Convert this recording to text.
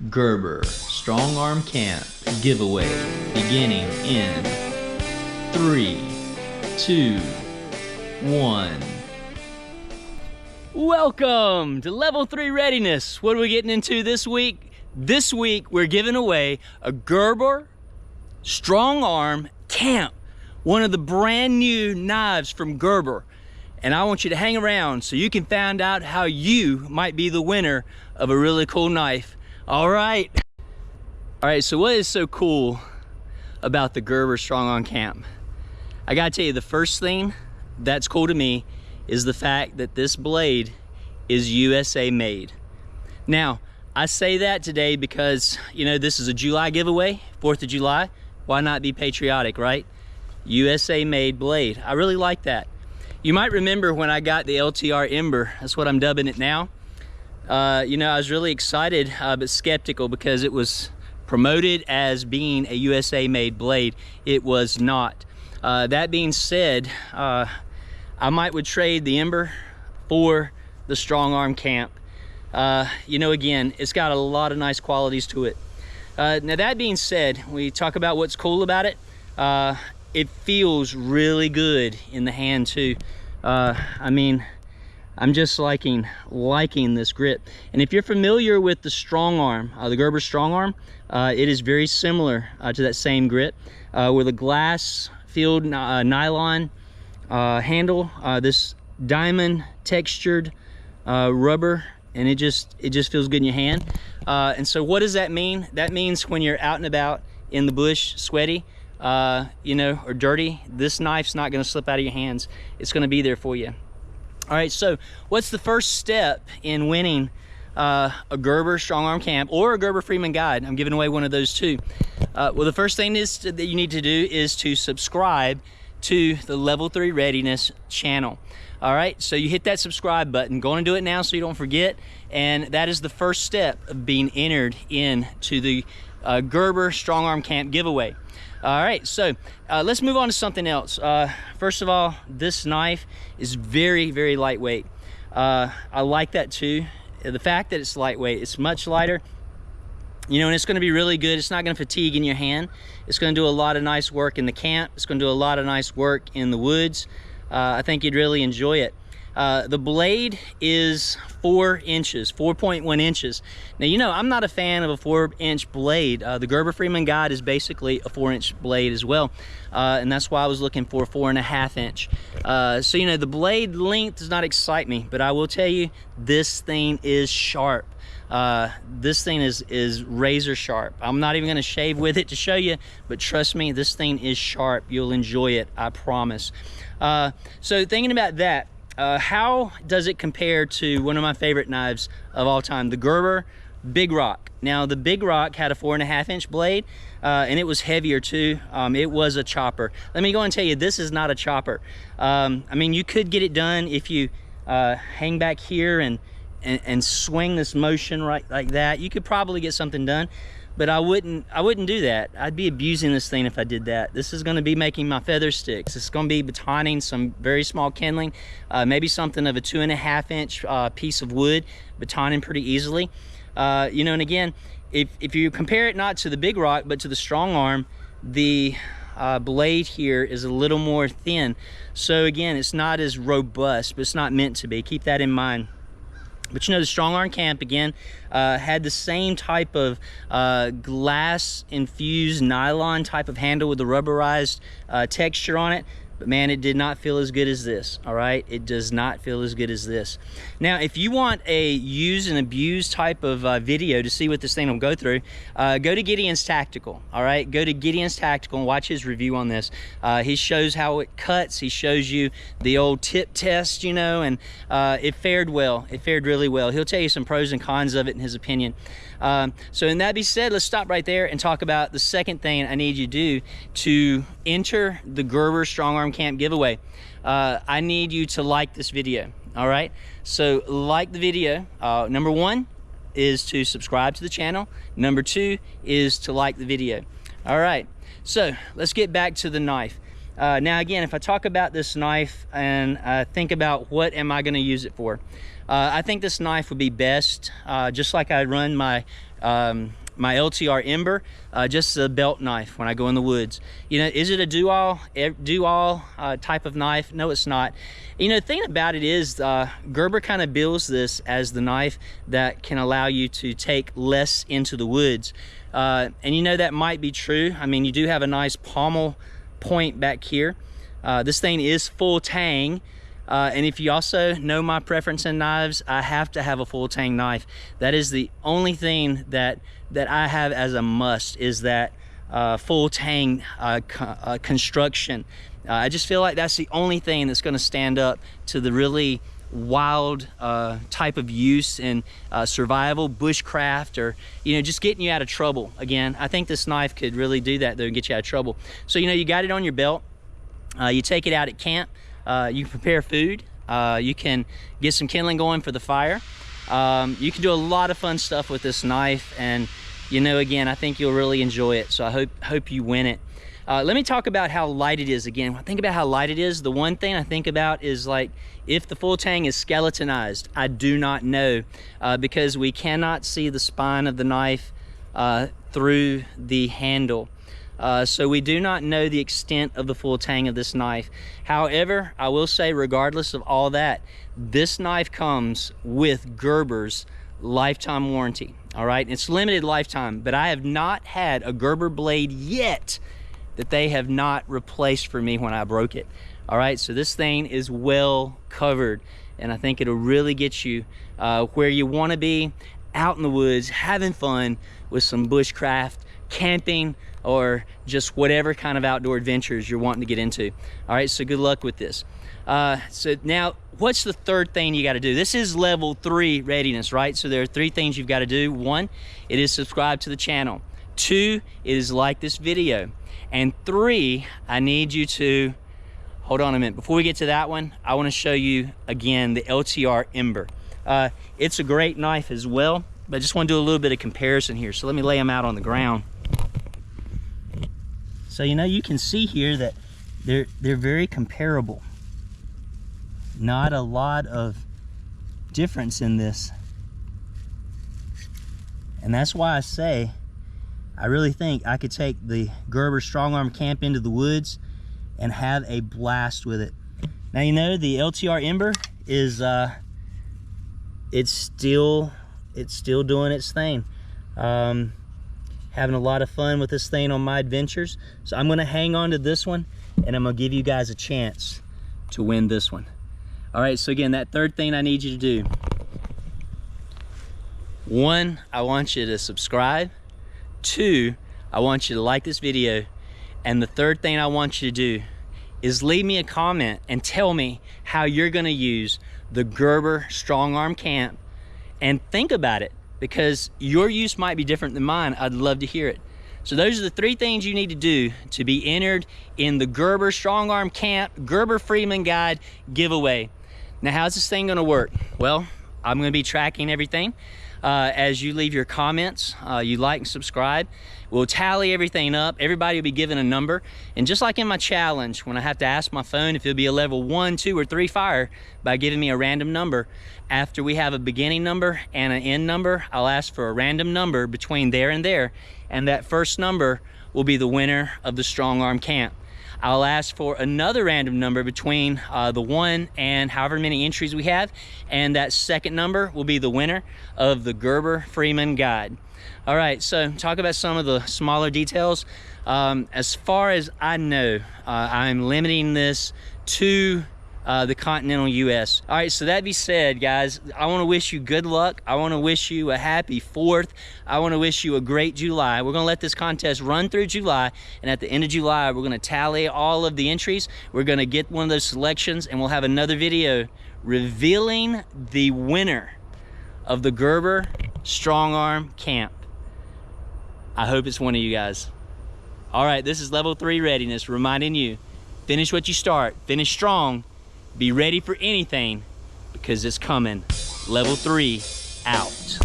Gerber Strongarm Camp giveaway beginning in 3, 2, 1. Welcome to Level 3 Readiness. What are we getting into this week? This week we're giving away a Gerber Strongarm Camp, one of the brand new knives from Gerber. And I want you to hang around so you can find out how you might be the winner of a really cool knife. All right, so what is so cool about the Gerber Strongarm Camp? I gotta tell you, the first thing that's cool to me is the fact that this blade is USA made. Now, I say that today because, you know, this is a July giveaway, 4th of July. Why not be patriotic, right? USA made blade. I really like that. You might remember when I got the LTR Ember, that's what I'm dubbing it now. You know, I was really excited but skeptical because it was promoted as being a USA made blade. It was not. That being said, I would trade the Ember for the Strongarm Camp. You know, again, it's got a lot of nice qualities to it. Now that being said, we talk about what's cool about it. It feels really good in the hand too. I mean, I'm just liking this grip. And if you're familiar with the Strongarm, the Gerber Strongarm, it is very similar to that same grip with a glass filled nylon handle, this diamond textured rubber, and it just feels good in your hand. And so what does that mean? That means when you're out and about in the bush, sweaty, you know, or dirty, this knife's not going to slip out of your hands. It's going to be there for you. All right, so what's the first step in winning a Gerber Strongarm Camp or a Gerber Freeman guide? I'm giving away one of those too. Well, the first thing that you need to do is to subscribe to the Level 3 Readiness channel. All right, so you hit that subscribe button. Go and do it now so you don't forget. And that is the first step of being entered into the Gerber Strongarm Camp giveaway. All right, so let's move on to something else. First of all, this knife is very, very lightweight. I like that too. The fact that it's lightweight, it's much lighter, you know, and it's gonna be really good. It's not gonna fatigue in your hand. It's gonna do a lot of nice work in the camp. It's gonna do a lot of nice work in the woods. I think you'd really enjoy it. The blade is 4 inches, 4.1 inches. Now, you know, I'm not a fan of a 4-inch blade. The Gerber Freeman guide is basically a 4-inch blade as well. And that's why I was looking for a 4.5 inch. So, you know, the blade length does not excite me, but I will tell you, this thing is sharp. This thing is razor sharp. I'm not even gonna shave with it to show you, but trust me, this thing is sharp. You'll enjoy it, I promise. So thinking about that, how does it compare to one of my favorite knives of all time, the Gerber Big Rock? Now, the Big Rock had a 4.5 inch blade, and it was heavier too. It was a chopper. Let me go and tell you, this is not a chopper. I mean, you could get it done if you hang back here and swing this motion right like that. You could probably get something done, but I wouldn't do that. I'd be abusing this thing if I did that. This is gonna be making my feather sticks. It's gonna be batoning some very small kindling, maybe something of a 2.5 inch piece of wood, batoning pretty easily. You know, and again, if you compare it not to the Big Rock, but to the Strongarm, the blade here is a little more thin. So again, it's not as robust, but it's not meant to be. Keep that in mind. But you know, the Strongarm Camp, again, had the same type of glass infused nylon type of handle with the rubberized texture on it. But man, it did not feel as good as this, all right? It does not feel as good as this. Now, if you want a use and abuse type of video to see what this thing will go through, go to Gideon's Tactical, all right? Go to Gideon's Tactical and watch his review on this. He shows how it cuts. He shows you the old tip test, you know, and it fared well. It fared really well. He'll tell you some pros and cons of it in his opinion. So in that being said, let's stop right there and talk about the second thing I need you to do to enter the Gerber Strongarm Camp giveaway. I need you to like this video, all right? So like the video. Number 1 is to subscribe to the channel. Number 2 is to like the video. All right, so let's get back to the knife. Now again, if I talk about this knife and think about what am I going to use it for, I think this knife would be best just like I run my my LTR Ember, just a belt knife when I go in the woods. You know, is it a do-all type of knife? No, it's not. You know, the thing about it is Gerber kind of builds this as the knife that can allow you to take less into the woods. And you know, that might be true. I mean, you do have a nice pommel point back here. This thing is full tang. And if you also know my preference in knives, I have to have a full tang knife. That is the only thing that I have as a must, is that full tang construction. I just feel like that's the only thing that's going to stand up to the really wild type of use in survival, bushcraft, or, you know, just getting you out of trouble. Again, I think this knife could really do that, though, and get you out of trouble. So, you know, you got it on your belt. You take it out at camp. You can prepare food. You can get some kindling going for the fire. You can do a lot of fun stuff with this knife, and, you know, again, I think you'll really enjoy it. So I hope you win it. Let me talk about how light it is again. When I think about how light it is, the one thing I think about is, like, if the full tang is skeletonized. I do not know, because we cannot see the spine of the knife through the handle. So we do not know the extent of the full tang of this knife. However, I will say, regardless of all that, this knife comes with Gerber's lifetime warranty. All right, it's limited lifetime, but I have not had a Gerber blade yet that they have not replaced for me when I broke it. All right, so this thing is well covered, and I think it'll really get you where you want to be, out in the woods, having fun with some bushcraft, camping, or just whatever kind of outdoor adventures you're wanting to get into. All right, so good luck with this. So now, what's the third thing you got to do? This is level 3 readiness, right? So there are 3 things you've got to do. 1, it is subscribe to the channel. 2, it is like this video. And 3, I need you to, hold on a minute. Before we get to that one, I want to show you again the LTR Ember. It's a great knife as well, but I just want to do a little bit of comparison here. So let me lay them out on the ground. So, you know, you can see here that they're very comparable. Not a lot of difference in this. And that's why I say, I really think I could take the Gerber Strongarm Camp into the woods and have a blast with it. Now, you know, the LTR Ember is, it's still doing its thing. Having a lot of fun with this thing on my adventures. So I'm gonna hang on to this one, and I'm gonna give you guys a chance to win this one. All right, so again, that third thing I need you to do. 1, I want you to subscribe. 2, I want you to like this video. And the third thing I want you to do is leave me a comment and tell me how you're gonna use the Gerber Strongarm Camp, and think about it, because your use might be different than mine. I'd love to hear it. So those are the 3 things you need to do to be entered in the Gerber Strongarm Camp Gerber Freeman Guide giveaway. Now, how's this thing gonna work? Well, I'm gonna be tracking everything. As you leave your comments, you like and subscribe. We'll tally everything up. Everybody will be given a number. And just like in my challenge, when I have to ask my phone if it'll be a level 1, 2, or 3 fire by giving me a random number, after we have a beginning number and an end number, I'll ask for a random number between there and there. And that first number will be the winner of the Strongarm Camp. I'll ask for another random number between the 1 and however many entries we have, and that second number will be the winner of the Gerber Freeman Guide. All right, so talk about some of the smaller details. As far as I know, I'm limiting this to the continental US. All right, so that be said, guys, I want to wish you good luck. I want to wish you a happy 4th. I want to wish you a great July. We're going to let this contest run through July, and at the end of July, we're going to tally all of the entries. We're going to get one of those selections, and we'll have another video revealing the winner of the Gerber Strongarm Camp. I hope it's one of you guys. All right, this is level 3 readiness, reminding you, finish what you start, finish strong, be ready for anything, because it's coming. Level 3 out.